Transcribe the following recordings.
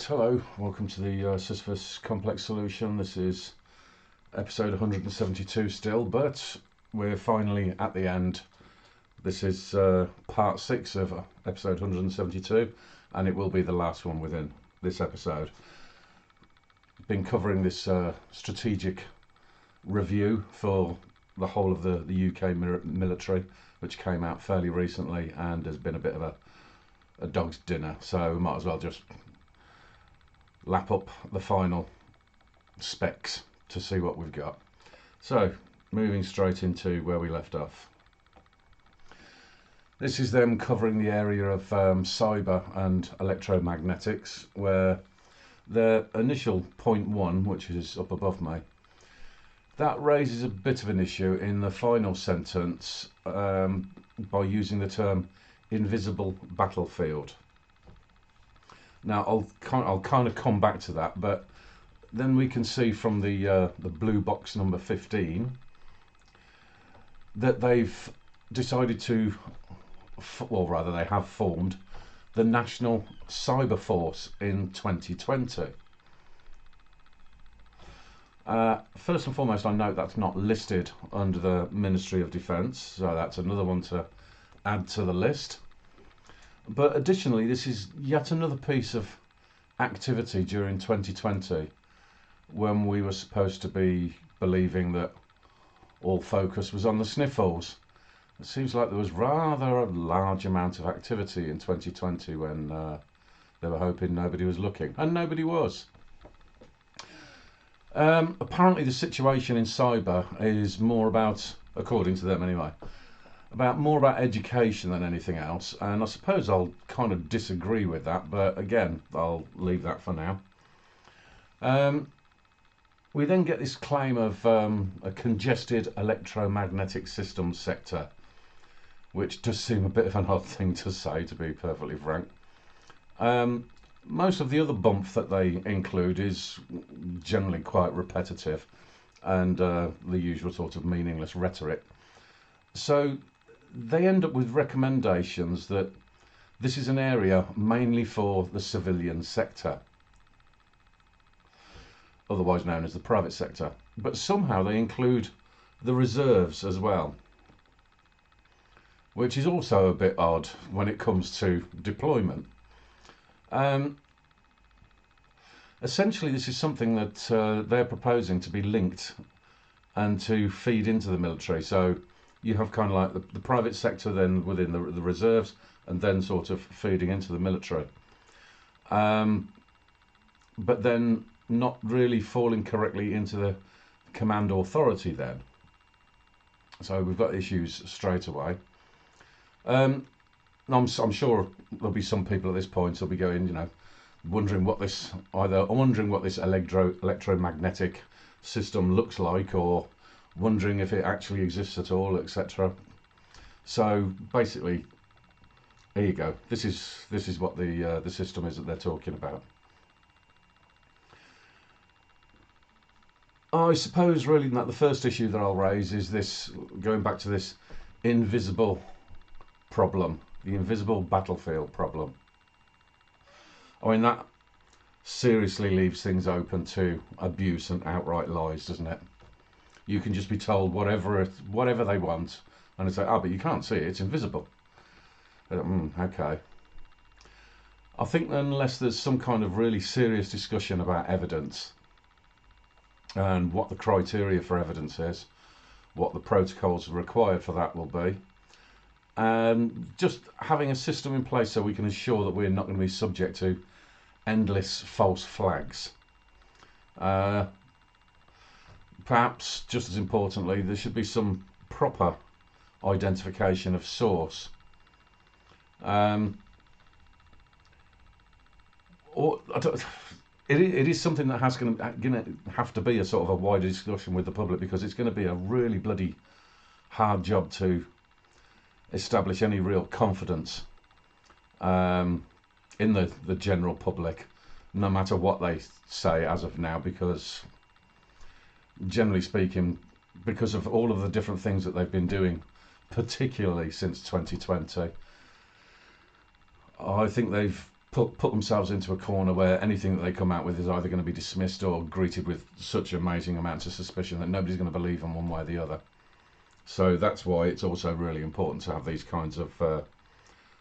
Right, hello, welcome to the Sisyphus complex solution. This is episode 172 still, but we're finally at the end. This is part 6 of episode 172, and it will be the last one within this episode. Been covering this strategic review for the whole of the UK military, which came out fairly recently and has been a bit of a dog's dinner, so we might as well just lap up the final specs to see what we've got. So, moving straight into where we left off. This is them covering the area of cyber and electromagnetics, where their initial point 1, which is up above me, that raises a bit of an issue in the final sentence by using the term invisible battlefield. Now I'll kind of come back to that, but then we can see from the blue box number 15 that they've decided to, or rather they have formed, the National Cyber Force in 2020. First and foremost, I note that's not listed under the Ministry of Defence, so that's another one to add to the list. But additionally, this is yet another piece of activity during 2020 when we were supposed to be believing that all focus was on the sniffles. It seems like there was rather a large amount of activity in 2020 when they were hoping nobody was looking, and nobody was. Apparently the situation in cyber is more about, according to them anyway, more about education than anything else, and I suppose I'll kind of disagree with that, but again, I'll leave that for now. We then get this claim of a congested electromagnetic systems sector, which does seem a bit of an odd thing to say, to be perfectly frank. Most of the other bump that they include is generally quite repetitive and the usual sort of meaningless rhetoric. So they end up with recommendations that this is an area mainly for the civilian sector, otherwise known as the private sector, but somehow they include the reserves as well, which is also a bit odd when it comes to deployment. Essentially, this is something that they're proposing to be linked and to feed into the military. So you have kind of like the private sector then within the reserves, and then sort of feeding into the military. But then not really falling correctly into the command authority then. So we've got issues straight away. I'm sure there'll be some people at this point who'll be going, wondering what this electromagnetic system looks like, or wondering if it actually exists at all, etc. So basically, here you go. This is what the system is that they're talking about. I suppose really that the first issue that I'll raise is this, going back to this invisible problem, the invisible battlefield problem. I mean, that seriously leaves things open to abuse and outright lies, doesn't it? You can just be told whatever they want, and they say, but you can't see it, it's invisible. Okay. I think unless there's some kind of really serious discussion about evidence and what the criteria for evidence is, what the protocols required for that will be, and just having a system in place so we can ensure that we're not going to be subject to endless false flags. Perhaps just as importantly, there should be some proper identification of source. It is something that has going to have to be a sort of a wider discussion with the public, because it's going to be a really bloody hard job to establish any real confidence in the general public, no matter what they say as of now, because generally speaking, because of all of the different things that they've been doing, particularly since 2020, I think they've put themselves into a corner where anything that they come out with is either going to be dismissed or greeted with such amazing amounts of suspicion that nobody's going to believe them one way or the other. So that's why it's also really important to have these kinds of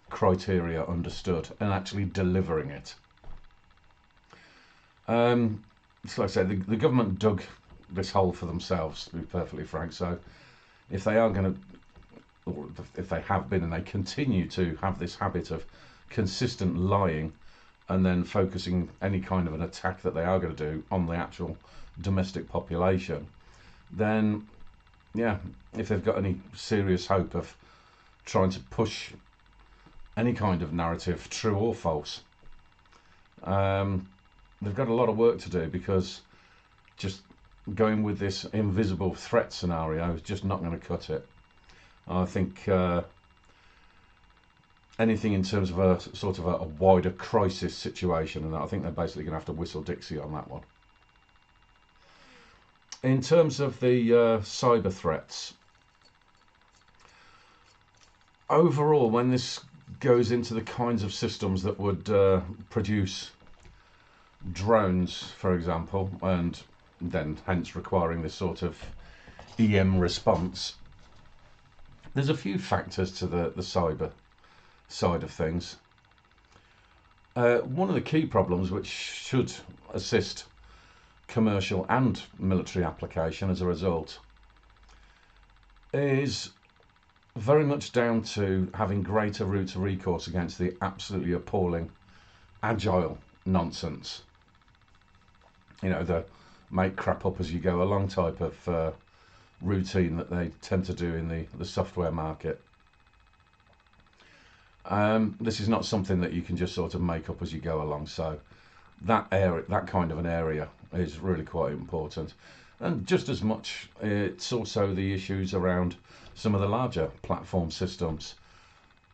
criteria understood and actually delivering it. So like I said, the government dug this hole for themselves, to be perfectly frank. So if they are going to, or if they have been and they continue to have this habit of consistent lying and then focusing any kind of an attack that they are going to do on the actual domestic population, then yeah, if they've got any serious hope of trying to push any kind of narrative, true or false, they've got a lot of work to do, because just going with this invisible threat scenario is just not going to cut it. I think anything in terms of a sort of a wider crisis situation, and I think they're basically going to have to whistle Dixie on that one. In terms of the cyber threats, overall, when this goes into the kinds of systems that would produce drones, for example, and then hence requiring this sort of EM response, there's a few factors to the cyber side of things. One of the key problems, which should assist commercial and military application as a result, is very much down to having greater route of recourse against the absolutely appalling agile nonsense. You know, the make crap up as you go along type of routine that they tend to do in the software market. This is not something that you can just sort of make up as you go along. So that kind of an area is really quite important. And just as much, it's also the issues around some of the larger platform systems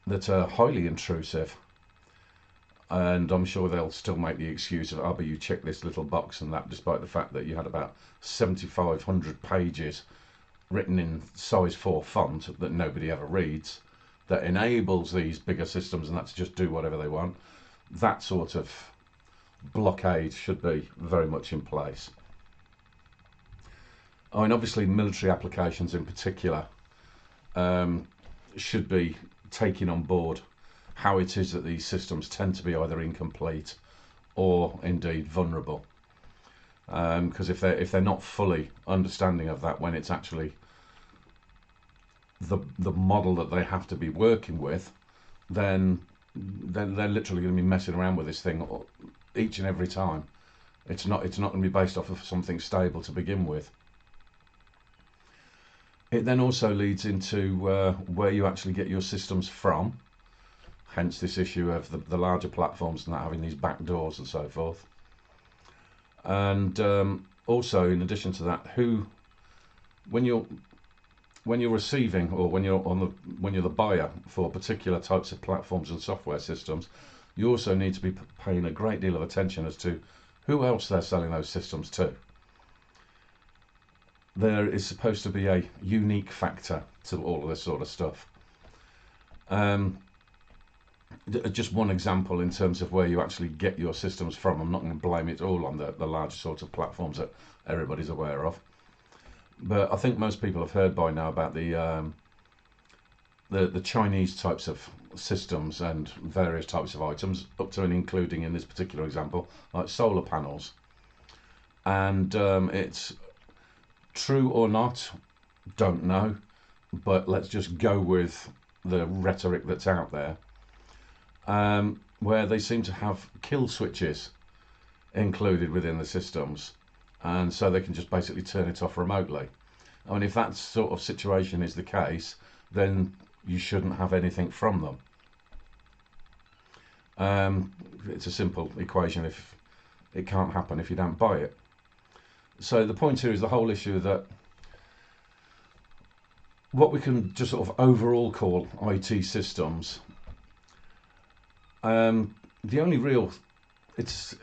that are highly intrusive. And I'm sure they'll still make the excuse of, oh, but you check this little box and that, despite the fact that you had about 7,500 pages written in size 4 font that nobody ever reads, that enables these bigger systems and that's just do whatever they want. That sort of blockade should be very much in place. I mean, obviously military applications in particular should be taking on board how it is that these systems tend to be either incomplete or indeed vulnerable. Because if they're not fully understanding of that when it's actually the model that they have to be working with, then they're literally going to be messing around with this thing each and every time. It's not going to be based off of something stable to begin with. It then also leads into where you actually get your systems from, hence this issue of the larger platforms not having these back doors and so forth. And also, in addition to that, when you're receiving, or when you're the buyer for particular types of platforms and software systems, you also need to be paying a great deal of attention as to who else they're selling those systems to. There is supposed to be a unique factor to all of this sort of stuff. Just one example in terms of where you actually get your systems from. I'm not going to blame it all on the large sorts of platforms that everybody's aware of. But I think most people have heard by now about the Chinese types of systems and various types of items, up to and including, in this particular example, like solar panels. And it's true or not, don't know, but let's just go with the rhetoric that's out there, where they seem to have kill switches included within the systems, and so they can just basically turn it off remotely. I mean, if that sort of situation is the case, then you shouldn't have anything from them. It's a simple equation. If it can't happen if you don't buy it. So the point here is the whole issue that what we can just sort of overall call IT systems, the only real, it's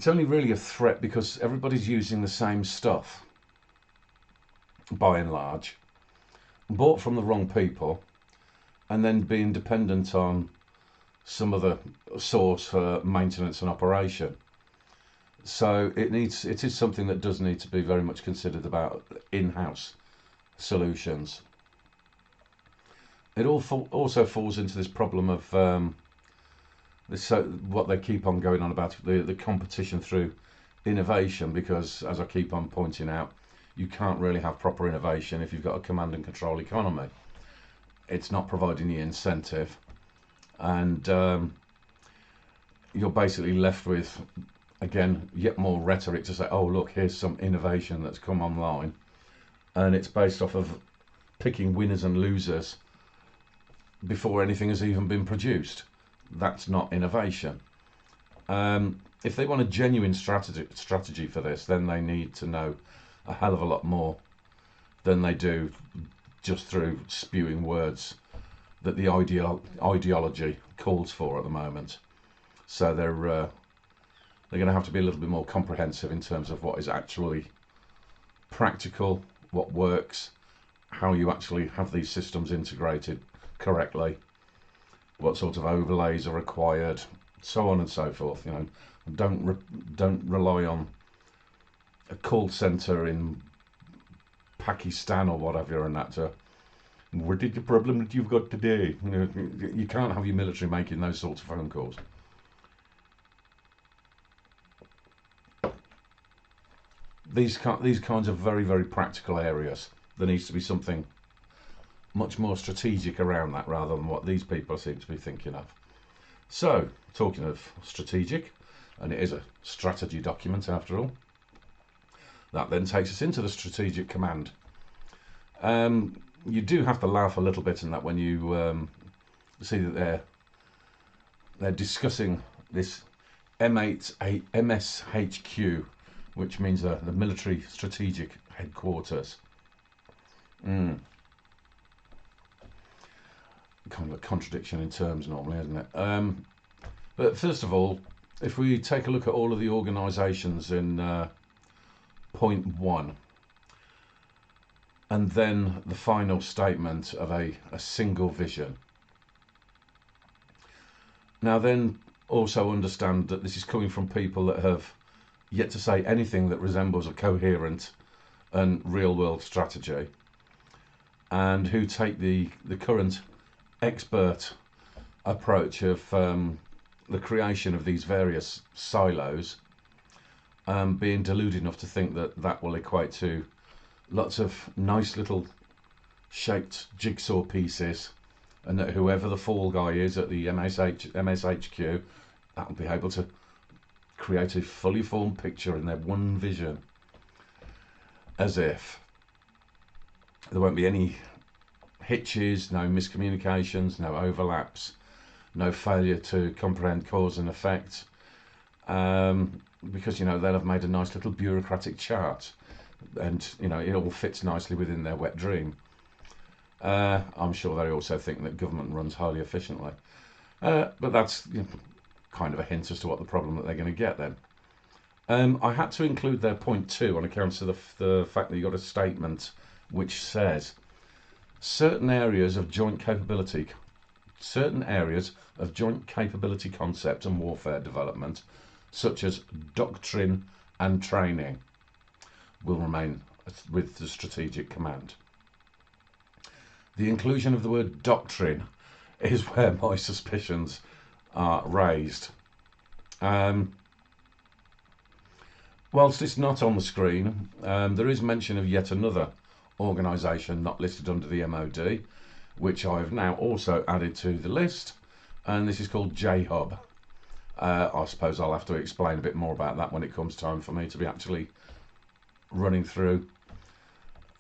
only really a threat because everybody's using the same stuff, by and large, bought from the wrong people, and then being dependent on some other source for maintenance and operation. So it is something that does need to be very much considered about in-house solutions. It also falls into this problem of what they keep on going on about, the competition through innovation, because as I keep on pointing out, you can't really have proper innovation if you've got a command and control economy. It's not providing the incentive, and you're basically left with, again, yet more rhetoric to say, oh look, here's some innovation that's come online, and it's based off of picking winners and losers before anything has even been produced. That's not innovation. If they want a genuine strategy for this, then they need to know a hell of a lot more than they do just through spewing words that the ideology calls for at the moment. So they're going to have to be a little bit more comprehensive in terms of what is actually practical, what works, how you actually have these systems integrated correctly, what sort of overlays are required, so on and so forth. You know, don't rely on a call center in Pakistan or whatever, and that what is the problem that you've got today? You know, you can't have your military making those sorts of phone calls. These kinds of very, very practical areas, there needs to be something much more strategic around that rather than what these people seem to be thinking of. So, talking of strategic, and it is a strategy document after all, that then takes us into the strategic command. You do have to laugh a little bit in that when you see that they're discussing this MSHQ, which means the military strategic headquarters. Kind of a contradiction in terms normally, isn't it? But first of all, if we take a look at all of the organisations in point 1, and then the final statement of a single vision. Now then, also understand that this is coming from people that have yet to say anything that resembles a coherent and real-world strategy, and who take the current expert approach of the creation of these various silos, being deluded enough to think that that will equate to lots of nice little shaped jigsaw pieces, and that whoever the fall guy is at the MSHQ, that will be able to create a fully formed picture in their one vision, as if there won't be any hitches, no miscommunications, no overlaps, no failure to comprehend cause and effect, because, you know, they'll have made a nice little bureaucratic chart, and, you know, it all fits nicely within their wet dream. I'm sure they also think that government runs highly efficiently, but that's, you know, kind of a hint as to what the problem that they're going to get then. I had to include their point 2 on account of the fact that you got a statement which says certain areas of joint capability concept and warfare development, such as doctrine and training, will remain with the strategic command. The inclusion of the word doctrine is where my suspicions are raised. Whilst it's not on the screen, there is mention of yet another organisation not listed under the MOD, which I've now also added to the list, and this is called J-Hub. I suppose I'll have to explain a bit more about that when it comes time for me to be actually running through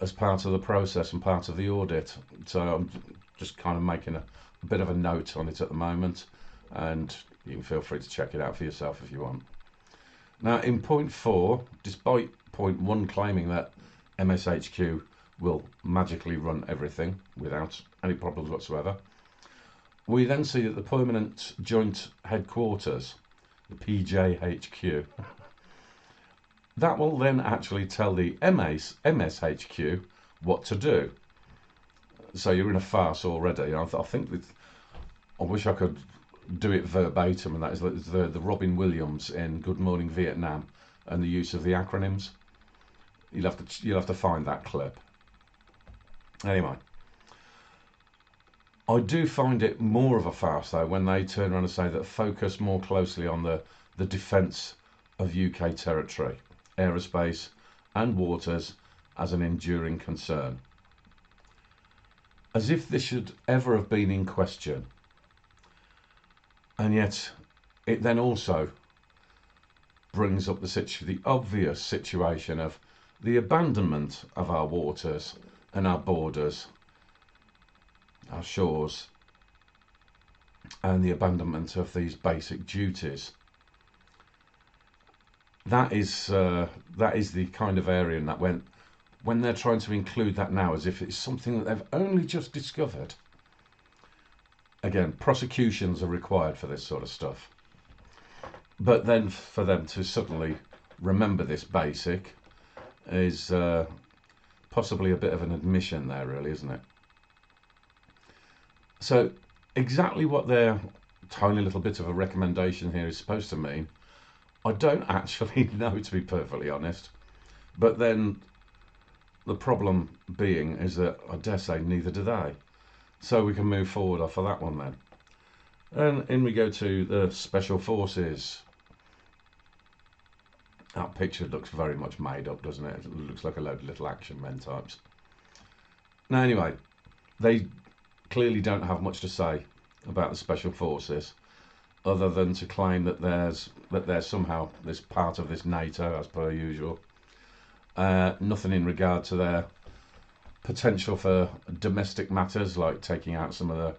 as part of the process and part of the audit. So I'm just kind of making a bit of a note on it at the moment, and you can feel free to check it out for yourself if you want. Now, in point 4, despite point 1 claiming that MSHQ will magically run everything without any problems whatsoever, we then see that the Permanent Joint Headquarters, the PJHQ, that will then actually tell the MSHQ what to do. So you're in a farce already. I think that I wish I could do it verbatim, and that is the Robin Williams in Good Morning Vietnam, and the use of the acronyms. You'll have to find that clip. Anyway, I do find it more of a farce though when they turn around and say that focus more closely on the defence of UK territory, aerospace and waters as an enduring concern. As if this should ever have been in question. And yet it then also brings up the obvious situation of the abandonment of our waters and our borders, our shores, and the abandonment of these basic duties. That is the kind of area in that when they're trying to include that now as if it's something that they've only just discovered. Again, prosecutions are required for this sort of stuff. But then for them to suddenly remember this basic is possibly a bit of an admission there, really, isn't it? So exactly what their tiny little bit of a recommendation here is supposed to mean, I don't actually know, to be perfectly honest. But then the problem being is that I dare say neither do they. So we can move forward off of that one then. And in we go to the Special Forces. That picture looks very much made up, doesn't it? It looks like a load of little action men types. Now anyway, they clearly don't have much to say about the Special Forces, other than to claim that there's somehow this part of this NATO, as per usual. Nothing in regard to their potential for domestic matters, like taking out some of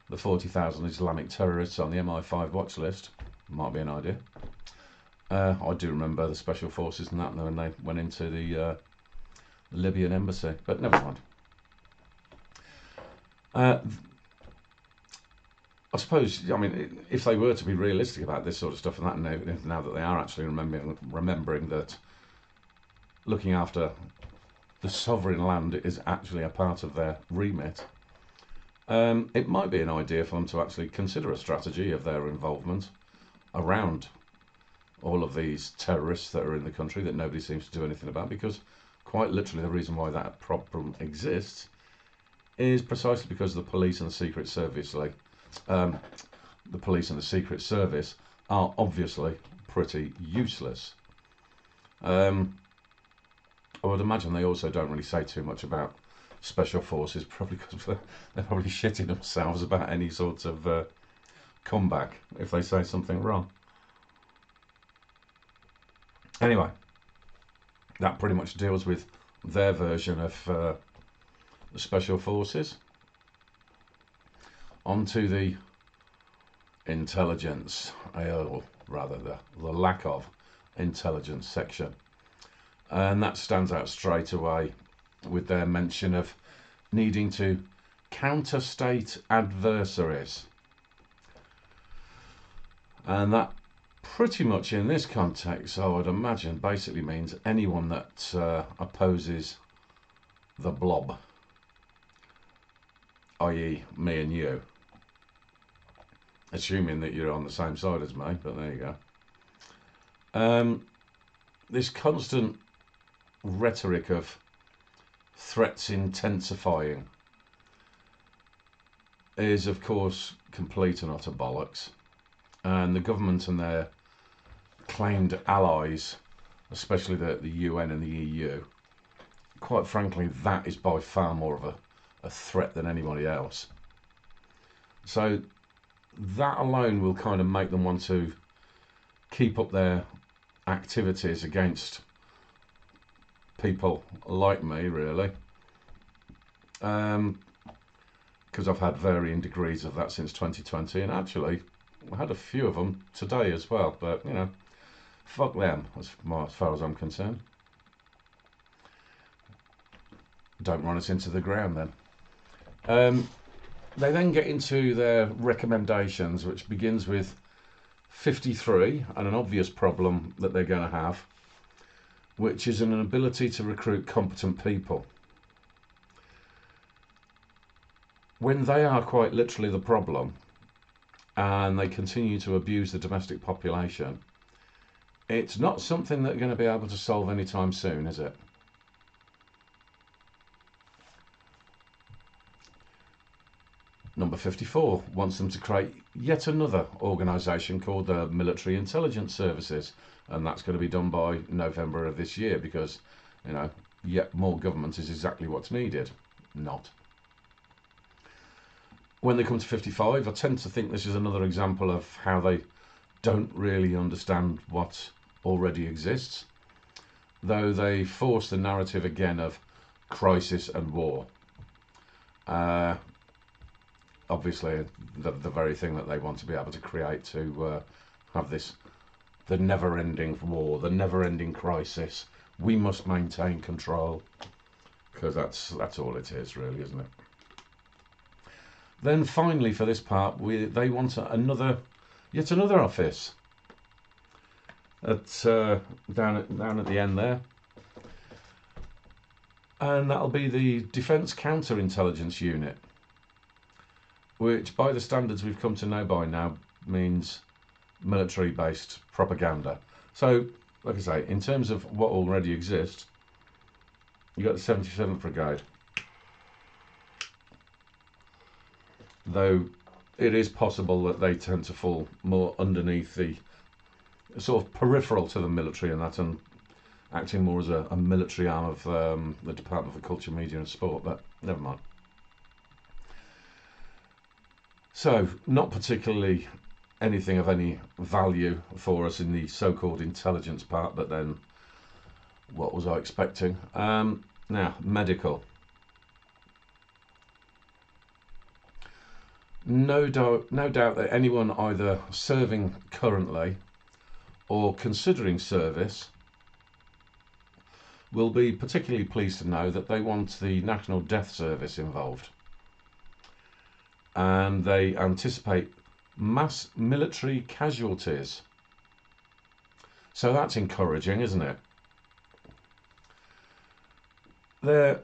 the 40,000 Islamic terrorists on the MI5 watch list. Might be an idea. I do remember the Special Forces and that when they went into the Libyan embassy, but never mind. I suppose, I mean, if they were to be realistic about this sort of stuff, and that now that they are actually remembering that looking after the sovereign land is actually a part of their remit, it might be an idea for them to actually consider a strategy of their involvement around all of these terrorists that are in the country that nobody seems to do anything about, because quite literally the reason why that problem exists is precisely because the police and the Secret Service, the police and the Secret Service are obviously pretty useless. I would imagine they also don't really say too much about Special Forces, probably because they're probably shitting themselves about any sort of comeback if they say something wrong. Anyway, that pretty much deals with their version of the Special Forces. On to the intelligence, or rather the lack of intelligence section. And that stands out straight away with their mention of needing to counter state adversaries. And that pretty much in this context, I would imagine, basically means anyone that opposes the blob, i.e. me and you. Assuming that you're on the same side as me, but there you go. This constant rhetoric of threats intensifying is, of course, complete and utter bollocks. And the government and their claimed allies, especially the UN and the EU, quite frankly, that is by far more of a threat than anybody else. So that alone will kind of make them want to keep up their activities against people like me, really. Because I've had varying degrees of that since 2020, and actually I had a few of them today as well, but you know, fuck them as far as I'm concerned. Don't run us into the ground then. They then get into their recommendations, which begins with 53, and an obvious problem that they're going to have, which is an inability to recruit competent people. When they are quite literally the problem, and they continue to abuse the domestic population, it's not something that are going to be able to solve anytime soon, is it? Number 54 wants them to create yet another organisation called the Military Intelligence Services, and that's going to be done by November of this year because, yet more government is exactly what's needed. Not. When they come to 55, I tend to think this is another example of how they don't really understand what already exists, though they force the narrative again of crisis and war. Obviously, the very thing that they want to be able to create to have the never-ending war, the never-ending crisis. We must maintain control, because that's all it is, really, isn't it? Then finally, for this part, they want yet another office down at the end there, and that'll be the Defence Counterintelligence Unit, which by the standards we've come to know by now means military-based propaganda. So, like I say, in terms of what already exists, you've got the 77th Brigade. Though it is possible that they tend to fall more underneath the sort of peripheral to the military and that, and acting more as a military arm of the Department for Culture, Media and Sport, but never mind. So, not particularly anything of any value for us in the so-called intelligence part, but then what was I expecting? Now, medical. No doubt that anyone either serving currently or considering service will be particularly pleased to know that they want the National Death Service involved. And they anticipate mass military casualties. So that's encouraging, isn't it? Their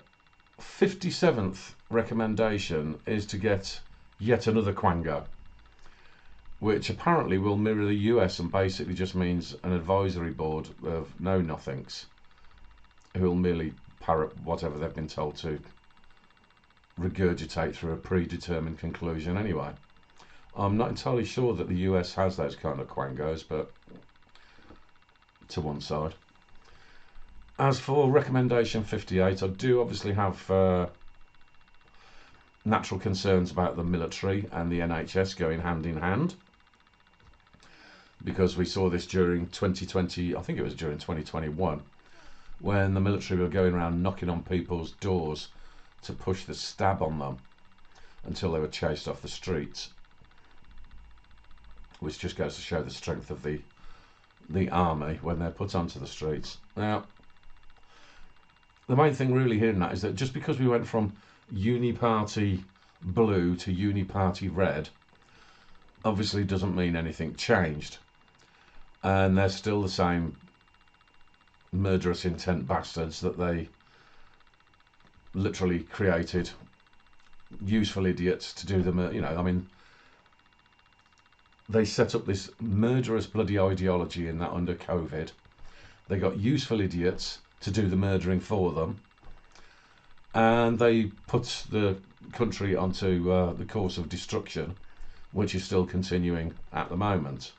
57th recommendation is to get yet another Quango, which apparently will mirror the US and basically just means an advisory board of know-nothings who will merely parrot whatever they've been told to regurgitate through a predetermined conclusion anyway. I'm not entirely sure that the US has those kind of Quangos, but to one side. As for recommendation 58, I do obviously have natural concerns about the military and the NHS going hand in hand, because we saw this during 2020, I think it was during 2021, when the military were going around knocking on people's doors to push the stab on them until they were chased off the streets, which just goes to show the strength of the army when they're put onto the streets. Now, the main thing really here in that is that just because we went from Uni-Party blue to Uni-Party red obviously doesn't mean anything changed, and they're still the same murderous intent bastards that they literally created useful idiots to do them. I mean, they set up this murderous bloody ideology in that under COVID. They got useful idiots to do the murdering for them, and they put the country onto the course of destruction, which is still continuing at the moment.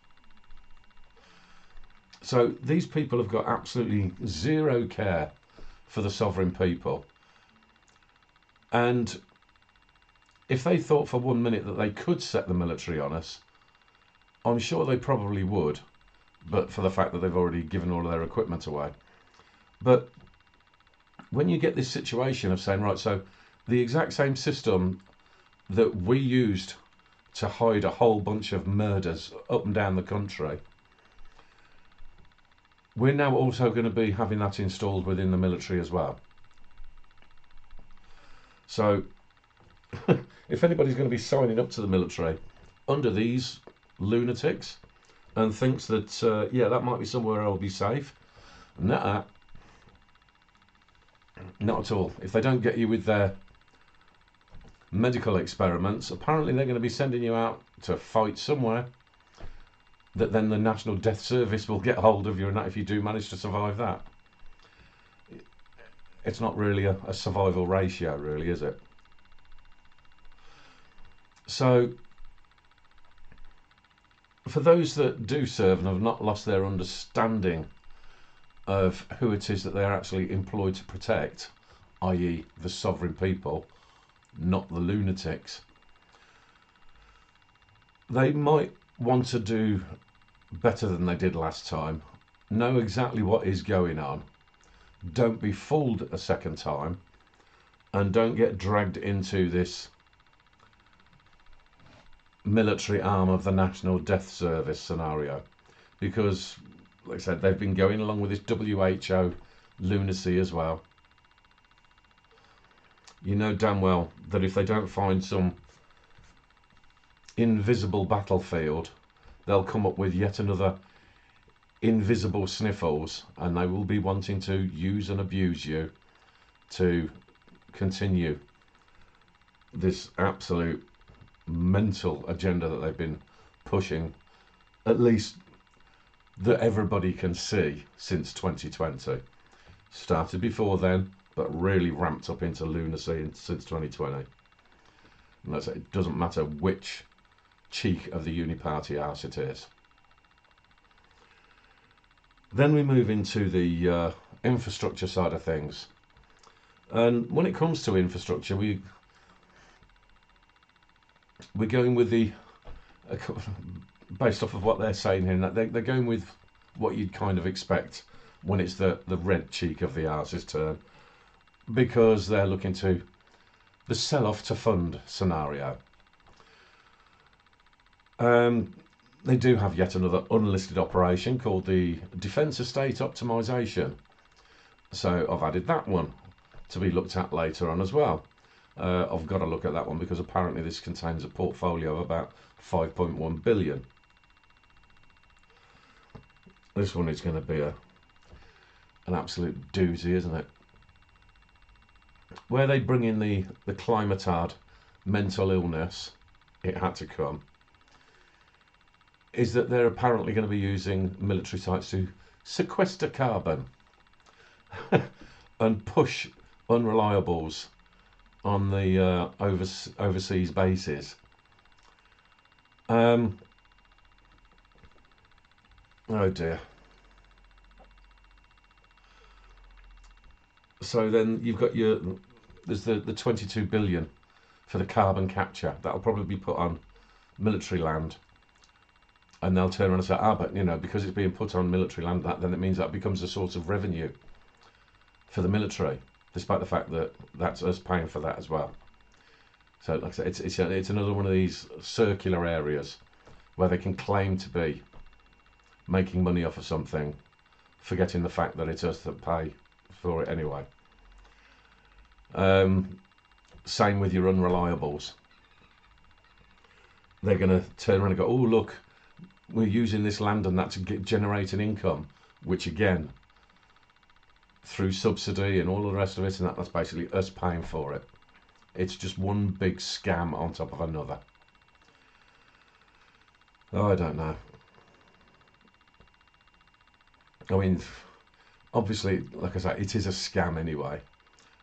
So these people have got absolutely zero care for the sovereign people, and if they thought for 1 minute that they could set the military on us, I'm sure they probably would, but for the fact that they've already given all of their equipment away. But when you get this situation of saying, right, so the exact same system that we used to hide a whole bunch of murders up and down the country, we're now also going to be having that installed within the military as well. So if anybody's going to be signing up to the military under these lunatics and thinks that, yeah, that might be somewhere I'll be safe, nah, not at all. If they don't get you with their medical experiments, apparently they're going to be sending you out to fight somewhere, that then the National Death Service will get hold of you, and that if you do manage to survive that. It's not really a survival ratio, really, is it? So, for those that do serve and have not lost their understanding of who it is that they're actually employed to protect, i.e. the sovereign people, not the lunatics, they might want to do better than they did last time, know exactly what is going on, don't be fooled a second time, and don't get dragged into this military arm of the National Death Service scenario, because, like I said, they've been going along with this WHO lunacy as well. You know damn well that if they don't find some invisible battlefield, they'll come up with yet another invisible sniffles, and they will be wanting to use and abuse you to continue this absolute mental agenda that they've been pushing, at least that everybody can see, since 2020. Started before then, but really ramped up into lunacy since 2020. And that's, it doesn't matter which cheek of the Uniparty arse it is. Then we move into the infrastructure side of things. And when it comes to infrastructure, we're going with the, based off of what they're saying here, that they're going with what you'd kind of expect when it's the red cheek of the arse's turn, because they're looking to the sell-off to fund scenario. They do have yet another unlisted operation called the Defence Estate Optimisation. So I've added that one to be looked at later on as well. I've got to look at that one because apparently this contains a portfolio of about 5.1 billion. This one is going to be an absolute doozy, isn't it? Where they bring in the climatard mental illness, it had to come, is that they're apparently going to be using military sites to sequester carbon and push unreliables on the overseas bases. Oh dear. So then you've got there's the 22 billion for the carbon capture. That'll probably be put on military land. And they'll turn around and say, but because it's being put on military land, then it means that becomes a source of revenue for the military, despite the fact that that's us paying for that as well. So, like I said, it's another one of these circular areas where they can claim to be making money off of something, forgetting the fact that it's us that pay for it anyway. Same with your unreliables. They're going to turn around and go, oh look, we're using this land and that to generate an income, which again, through subsidy and all the rest of it, and that's basically us paying for it. It's just one big scam on top of another. Oh, I don't know. I mean, obviously, like I say, it is a scam anyway,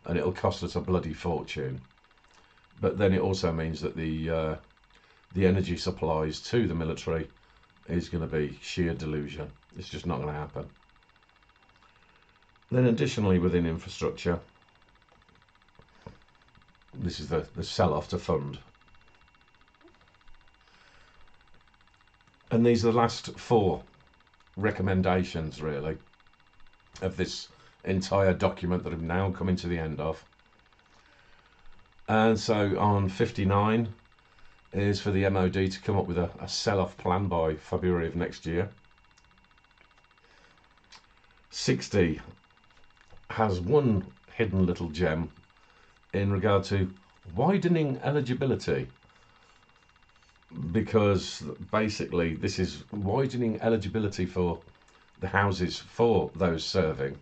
and it'll cost us a bloody fortune. But then it also means that the energy supplies to the military is going to be sheer delusion. It's just not going to happen. Then additionally within infrastructure, this is the sell-off to fund. And these are the last 4 recommendations really of this entire document that I'm now coming to the end of. And so on 59 is for the MOD to come up with a sell-off plan by February of next year. 60 has one hidden little gem in regard to widening eligibility, because basically this is widening eligibility for the houses for those serving,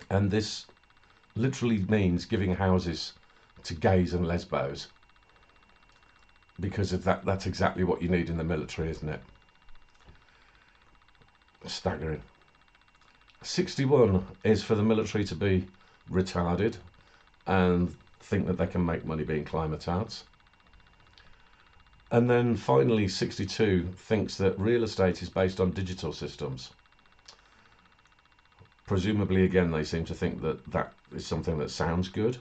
and this literally means giving houses to gays and lesbos. because of that's exactly what you need in the military, isn't it? Staggering. 61 is for the military to be retarded and think that they can make money being climatards. And then finally, 62 thinks that real estate is based on digital systems. Presumably, again, they seem to think that that is something that sounds good.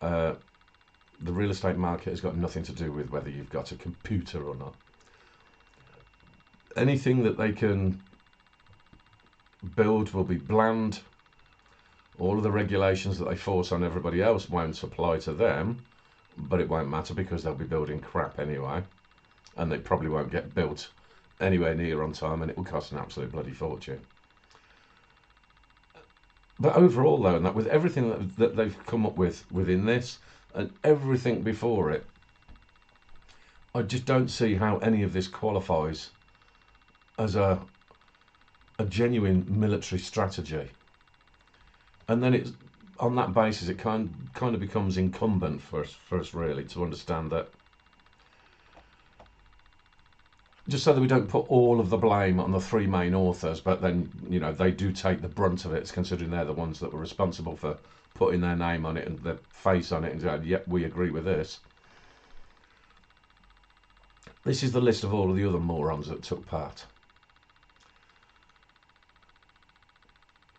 The real estate market has got nothing to do with whether you've got a computer or not. Anything that they can build will be bland. All of the regulations that they force on everybody else won't apply to them, but it won't matter because they'll be building crap anyway, and they probably won't get built anywhere near on time, and it will cost an absolute bloody fortune. But overall, though, and that with everything that they've come up with within this and everything before it, I just don't see how any of this qualifies as a genuine military strategy. And then it's on that basis it kind of becomes incumbent for us really to understand that, just so that we don't put all of the blame on the three main authors, but then, you know, they do take the brunt of it, considering they're the ones that were responsible for putting their name on it and their face on it and saying, yep, we agree with this. This is the list of all of the other morons that took part.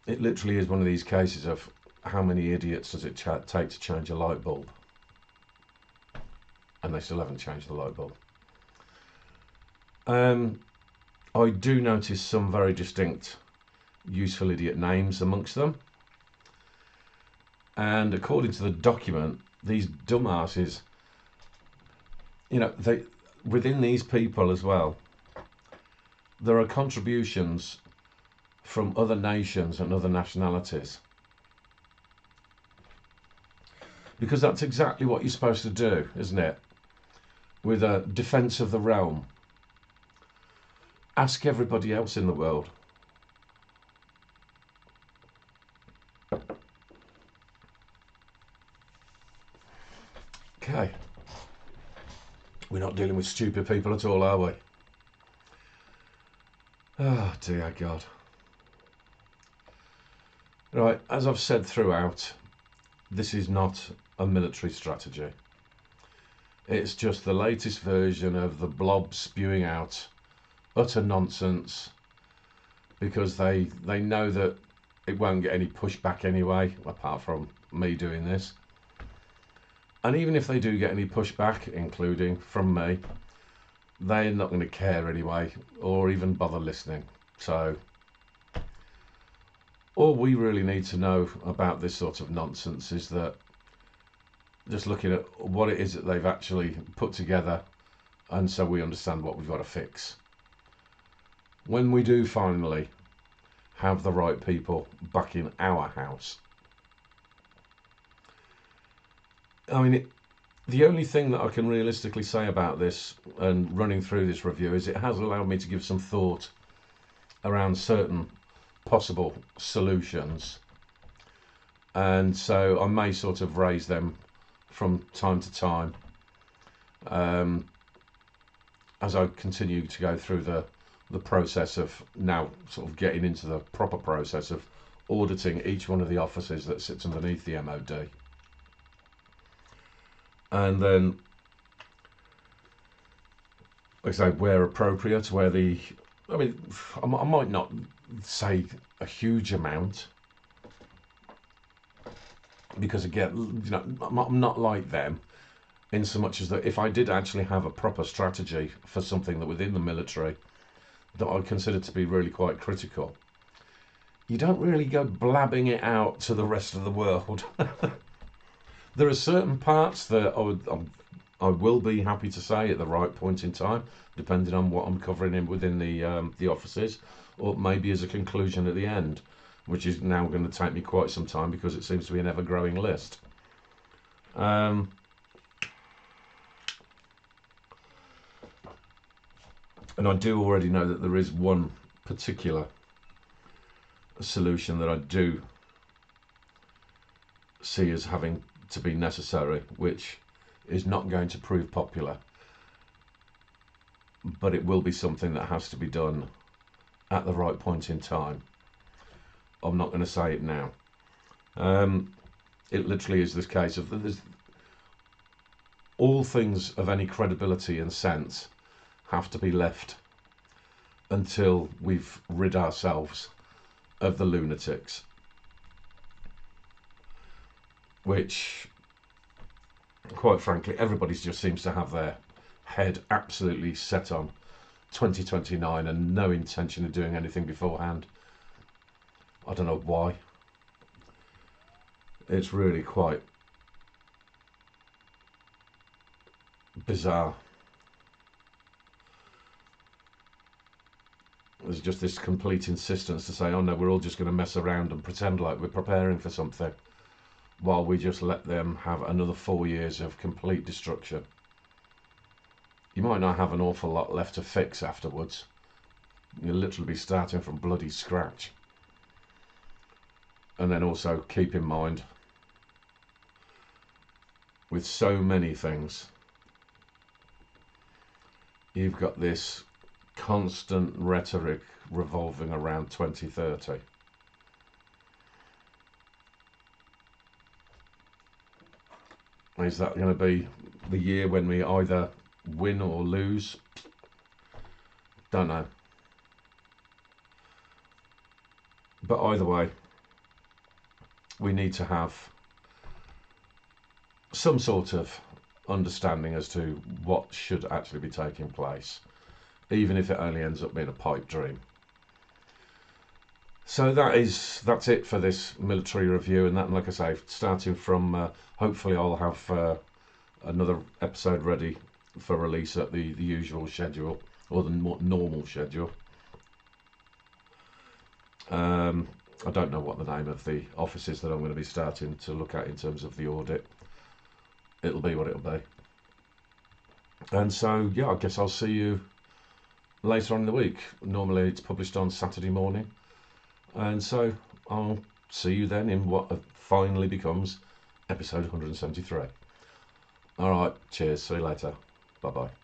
It literally is one of these cases of how many idiots does it take to change a light bulb? And they still haven't changed the light bulb. I do notice some very distinct useful idiot names amongst them. And according to the document, these dumbasses, you know, within these people as well, there are contributions from other nations and other nationalities. Because that's exactly what you're supposed to do, isn't it? With a defence of the realm. Ask everybody else in the world. Okay. We're not dealing with stupid people at all, are we? Oh, dear God. Right, as I've said throughout, this is not a military strategy. It's just the latest version of the blob spewing out utter nonsense, because they know that it won't get any pushback anyway, apart from me doing this. And even if they do get any pushback, including from me, they're not going to care anyway, or even bother listening. So all we really need to know about this sort of nonsense is that, just looking at what it is that they've actually put together, and so we understand what we've got to fix. When we do finally have the right people back in our house. I mean, the only thing that I can realistically say about this and running through this review is it has allowed me to give some thought around certain possible solutions. And so I may sort of raise them from time to time as I continue to go through the process of now sort of getting into the proper process of auditing each one of the offices that sits underneath the MOD. And then, like I say, where appropriate, I might not say a huge amount, because again, you know, I'm not like them in so much as that if I did actually have a proper strategy for something that within the military that I consider to be really quite critical, you don't really go blabbing it out to the rest of the world. There are certain parts that I will be happy to say at the right point in time, depending on what I'm covering in within the offices, or maybe as a conclusion at the end, which is now going to take me quite some time because it seems to be an ever-growing list. And I do already know that there is one particular solution that I do see as having to be necessary, which is not going to prove popular, but it will be something that has to be done at the right point in time. I'm not going to say it now. It literally is this case of all things of any credibility and sense have to be left until we've rid ourselves of the lunatics, which, quite frankly, everybody just seems to have their head absolutely set on 2029 and no intention of doing anything beforehand. I don't know why. It's really quite bizarre. There's just this complete insistence to say, oh no, we're all just going to mess around and pretend like we're preparing for something, while we just let them have another 4 years of complete destruction. You might not have an awful lot left to fix afterwards. You'll literally be starting from bloody scratch. And then also keep in mind, with so many things, you've got this constant rhetoric revolving around 2030. Is that going to be the year when we either win or lose? Don't know. But either way, we need to have some sort of understanding as to what should actually be taking place, even if it only ends up being a pipe dream. So that's it for this military review, and that, like I say, starting from hopefully I'll have another episode ready for release at the usual schedule, or the more normal schedule. I don't know what the name of the office is that I'm going to be starting to look at in terms of the audit. It'll be what it'll be. And so, yeah, I guess I'll see you later on in the week. Normally it's published on Saturday morning. And so I'll see you then in what finally becomes episode 173. All right, cheers. See you later. Bye-bye.